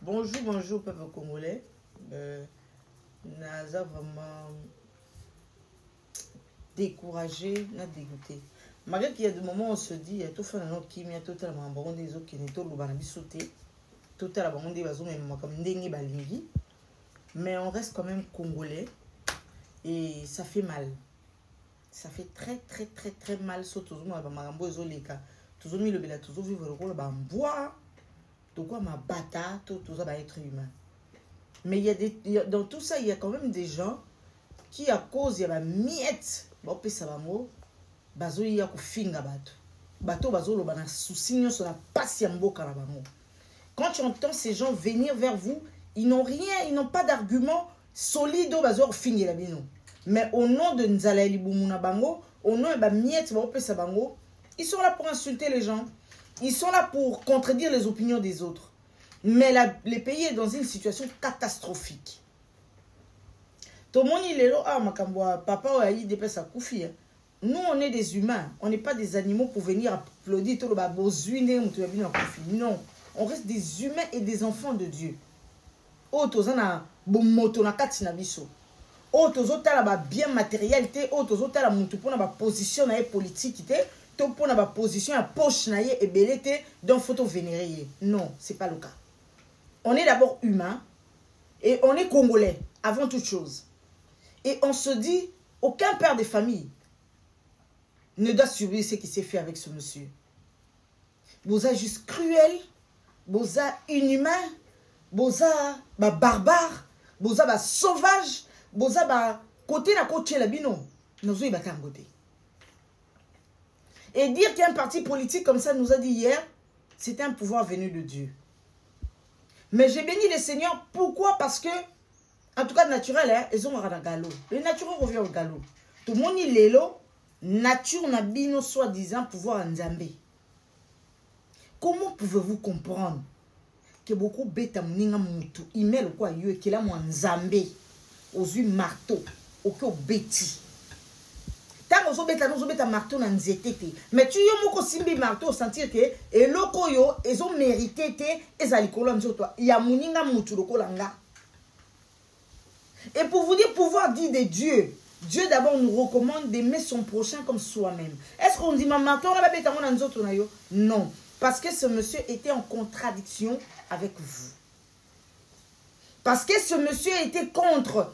Bonjour, bonjour, peuple congolais. Naza vraiment découragé, n'a dégoûté. Malgré qu'il y a des moments où on se dit, tout fait un autre qui m'y a tout à la bambon des autres qui n'est tout le banabi sauté, tout à la bambon des bazos, mais moi comme dengue balingi. Mais on reste quand même congolais et ça fait mal. Ça fait très très très très mal. Surtout moi, marambo ezoleka. Toujours mis le bela, toujours vivre le rôle, bois. Tout quoi ma bata, tout ça va être humain. Mais dans tout ça, il y a quand même des gens qui, à cause, il y a des miettes, bazo ya kufinga bato. Bato bazo lo bana souci sur la patiambo karabamo. Quand tu entends ces gens venir vers vous, ils n'ont rien, ils n'ont pas d'argument solide au bazo finir la bino. Mais au nom de Nzala Libumuna Bango, au nom de ba miettes bango, ils sont là pour insulter les gens. Ils sont là pour contredire les opinions des autres. Mais le pays est dans une situation catastrophique. Tout le monde est là, papa a eu des personnes à koufi. Nous, on est des humains. On n'est pas des animaux pour venir applaudir tout le non, on reste des humains et des enfants de Dieu. Oh, tozana bomoto na kati na biso. Oh, tozotala ba bien matérialité. Oh, tozotala mutu pona ba position na politique te. To pona ba position à poche na ye ebele te. Donc photo vénérée. Non, c'est pas le cas. On est d'abord humain et on est congolais avant toute chose. Et on se dit, aucun père de famille ne doit subir ce qui s'est fait avec ce monsieur. Boza juste cruel, boza inhumain, boza barbare, boza sauvage, boza côté na côté la bino. Nous y côté. Et dire qu'il y a un parti politique comme ça nous a dit hier, c'est un pouvoir venu de Dieu. Mais j'ai béni le Seigneur. Pourquoi? Parce que, en tout cas, naturel, hein, ils ont un galop. Le naturel revient au galop. Tout le monde est là. Nature n'a bino soi-disant pouvoir en Nzambé. Comment pouvez-vous comprendre que beaucoup bêta mninga mutu, email quoi yue, qu'il a mon Nzambé, aux yeux marteau, au cœur bêti. Tant aux bêta marteau n'a nzété. Mais tu y moko simbi marteau sentir que, et loko yo, ils ont mérité te, et ça l'icolo toi. Il y a muninga mutu loko langa. Et pour vous dire, pouvoir dire de Dieu, Dieu d'abord nous recommande d'aimer son prochain comme soi-même. Est-ce qu'on dit, maman, non. Parce que ce monsieur était en contradiction avec vous. Parce que ce monsieur était contre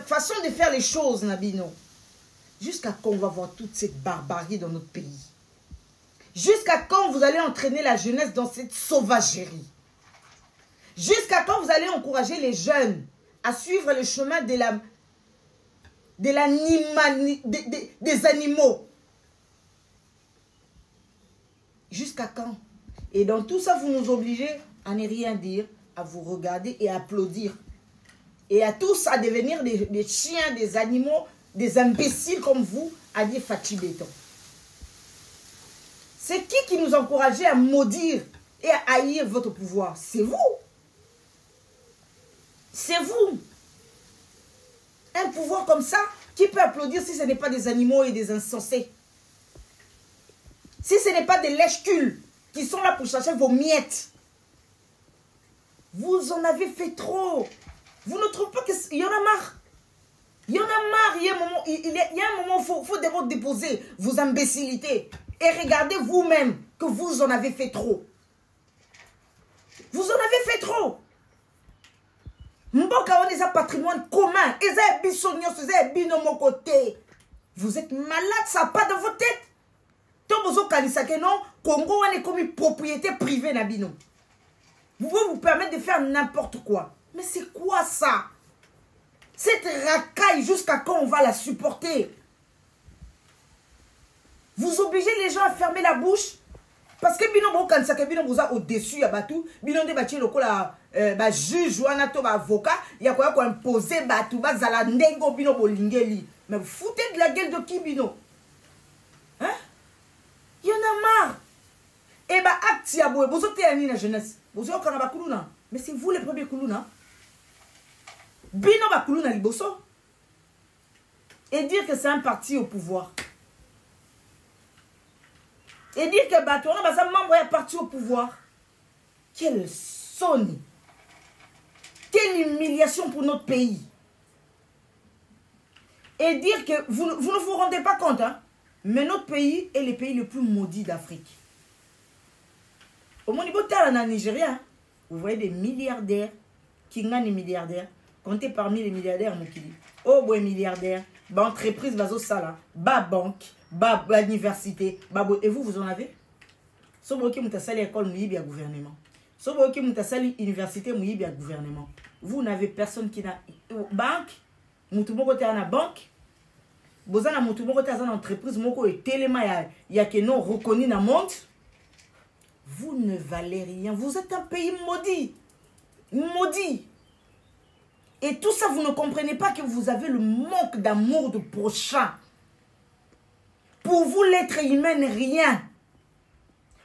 façon de faire les choses, Nabino. Jusqu'à quand on va voir toute cette barbarie dans notre pays? Jusqu'à quand vous allez entraîner la jeunesse dans cette sauvagerie? Jusqu'à quand vous allez encourager les jeunes à suivre le chemin des animaux? Jusqu'à quand? Et dans tout ça, vous nous obligez à ne rien dire, à vous regarder et à applaudir. Et à tous à devenir des chiens, des animaux, des imbéciles comme vous, à dire Fatih Béton. C'est qui nous encourageait à maudire et à haïr votre pouvoir? C'est vous. C'est vous. Un pouvoir comme ça, qui peut applaudir si ce n'est pas des animaux et des insensés? Si ce n'est pas des lèche-culs qui sont là pour chercher vos miettes? Vous en avez fait trop. Vous ne trouvez pas qu'il y en a marre? Il y en a marre. Il y a un moment où il faut d'abord déposer vos imbécilités. Et regardez vous-même que vous en avez fait trop. Vous en avez fait trop. Mboka on est un patrimoine commun. Vous êtes malade, ça n'a pas dans votre tête. Non, Congo on est comme une propriété privée Nabino. Vous pouvez vous permettre de faire n'importe quoi. Mais c'est quoi ça? Cette racaille, jusqu'à quand on va la supporter? Vous obligez les gens à fermer la bouche. Parce que bino bo kanisa ke bino boza au-dessus ya batu, bino nde bati lokola ba juge wana to ba avocat, ya ko imposer batu ba zala ndengo bino bolingeli. Mais vous foutez de la gueule de qui bino? Hein? Il y en a marre. Et bah acte ya boye, bozo te yani na jeunesse. Bozo kana ba kuluna. Mais c'est vous les premiers kuluna. Bino ba kuluna liboso. Et dire que c'est un parti au pouvoir. Et dire que on a un membre est parti au pouvoir. Quelle sonne. telle humiliation pour notre pays. Et dire que vous ne vous rendez pas compte, hein, mais notre pays est le pays le plus maudit d'Afrique. Au niveau de Nigeria, vous voyez des milliardaires qui gagnent des milliardaires. Comptez parmi les milliardaires, Mokili. Oh, bon, milliardaires, bah, entreprise, bazo sala, bah, banque, bah, université, bah, et vous en avez? So, vous qui sali école, vous avez gouvernement. So, vous qui sali université, vous avez gouvernement. Vous n'avez personne qui n'a banque, vous avez une banque, vous avez une entreprise, vous avez tellement, il y a que non reconnu dans le monde. Vous ne valez rien. Vous êtes un pays maudit. Maudit. Et tout ça, vous ne comprenez pas que vous avez le manque d'amour du prochain. Pour vous, l'être humain n'est rien.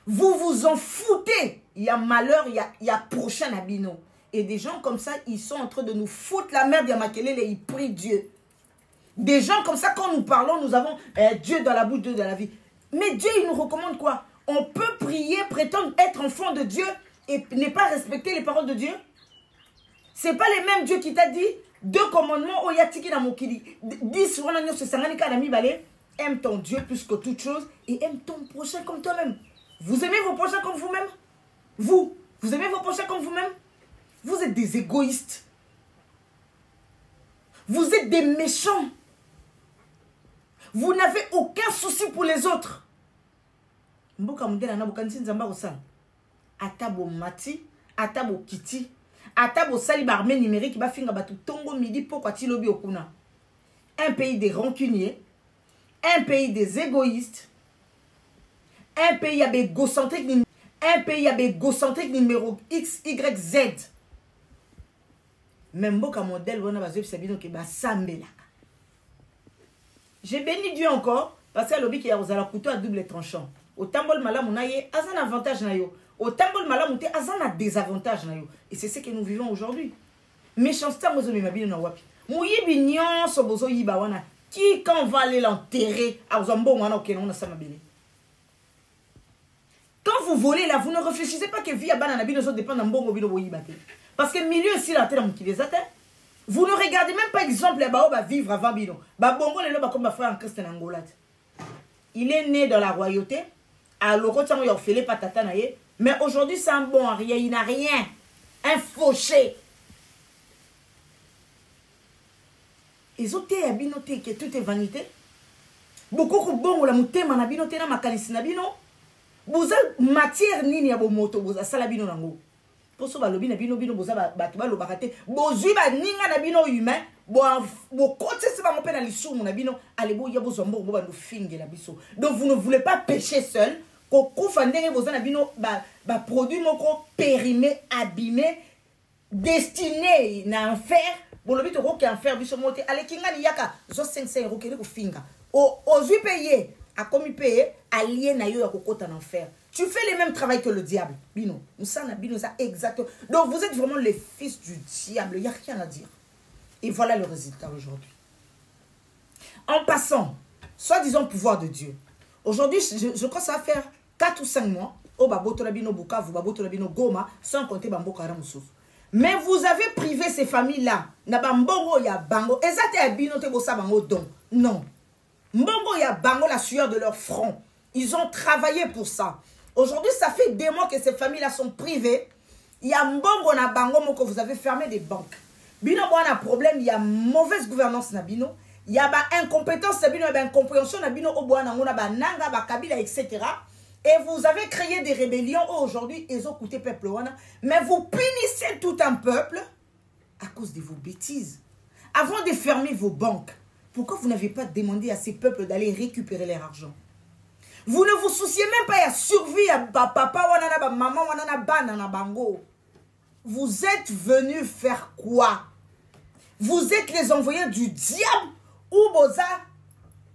Vous vous en foutez. Il y a malheur, il y a prochain abino. Et des gens comme ça, ils sont en train de nous foutre la merde. Il y a Makelele, ils prient Dieu. Des gens comme ça, quand nous parlons, nous avons Dieu dans la bouche, Dieu dans la vie. Mais Dieu, il nous recommande quoi? On peut prier, prétendre être enfant de Dieu et ne pas respecter les paroles de Dieu. Ce n'est pas les mêmes Dieu qui t'a dit 2 commandements, aime ton Dieu plus que toute chose et aime ton prochain comme toi-même. Vous aimez vos prochains comme vous-même? Vous aimez vos prochains comme vous-même? Vous êtes des égoïstes. Vous êtes des méchants. Vous n'avez aucun souci pour les autres. Mboka mundela na bokanisi nzamba osala. Atabo mati, atabo kiti, atabo sali barmé numérique ba finga batu tongo midi poko ti lobi okuna. Un pays des rancuniers, un pays des égoïstes, un pays égocentrique, numéro X, Y, Z. Même mboka modèle wana bazo bisabino ke ba sambela. J'ai béni Dieu encore parce que lobi ki ya ozala couteau à double tranchant. Au tambol malamu na ye, azan avantage na yo. Au tambol malamu te, azan a désavantage na yo. Et c'est ce que nous vivons aujourd'hui. Méchanceté mozo me mabino na wapi. Muyibi nyonso bozo yiba wana. Qui quand va aller l'enterrer à Zombo wana okena na samabele. Quand vous volez là, vous ne réfléchissez pas que vie à banana bino so dépend d'un bongo bino boyiba te. Parce que milieu aussi la terre qui les atteint. Vous ne regardez même pas exemple les bao va vivre avant bino. Ba bongo le ba comme ma frère en Christ en Angola. Il est né dans la royauté. À l'Orotiamo, il a fait les patates. Mais aujourd'hui, c'est un bon à rien. Il n'a rien. Un fauché. Ils ont été abinotés que tout est vanité. Beaucoup de bon, la mouté, man abinoté, na makanisi nabino. Vous avez matière ni ni abo moto, vous avez salabino nango. Pour ça, balobi nabino bino, vous avez batuba lo bakate. Vous avez ninga nabino humain. Bon côté c'est pas mon peine à l'issue mon abino. Allez bo yabo zombo bo ba no finge la biso. Donc vous ne voulez pas pécher seul. Koko fandenge vous en abino ba produit moko périmé, abîmé, destiné na enfer. Bon le but to ko enfer biso monter. Allez kinga ni yaka zo 500 € kele ko finga. Aux yeux payés, à commis payé, allié na yo ya kokota en enfer. Tu fais le même travail que le diable. Bino, nous ça na bino ça exactement. Donc vous êtes vraiment les fils du diable, il y a rien à dire. Et voilà le résultat aujourd'hui. En passant, soi-disant pouvoir de Dieu. Aujourd'hui, je crois que ça va faire 4 ou 5 mois. Oh, baboto labino Bukavu, baboto labino Goma, sans compter Bamboka Ramoussouf. Mais vous avez privé ces familles-là. Na bambongo ya bango. Ezate abino te bosa bango don. Non. Mbongo ya bango la sueur de leur front. Ils ont travaillé pour ça. Aujourd'hui, ça fait des mois que ces familles-là sont privées. Il y a mbongo na bango moko, vous avez fermé des banques. Bino a un problème, il y a mauvaise gouvernance na bino, il y a incompétence na bino, il y a incompréhension na bino au bois na nanga ba kabila etc. Et vous avez créé des rébellions aujourd'hui, ils ont coûté peuple wana, mais vous punissez tout un peuple à cause de vos bêtises. Avant de fermer vos banques, pourquoi vous n'avez pas demandé à ces peuples d'aller récupérer leur argent? Vous ne vous souciez même pas de la survie à papa wana ba maman wana bana na bango. Vous êtes venus faire quoi? Vous êtes les envoyés du diable ou Boza,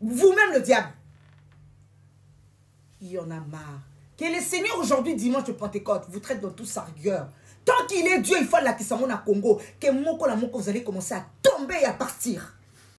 vous-même le diable. Il y en a marre. Que le Seigneur aujourd'hui, dimanche de Pentecôte, vous traite dans toute sa rigueur. Tant qu'il est Dieu, il faut la Kissamon à Congo. Que moko la moko, vous allez commencer à tomber et à partir.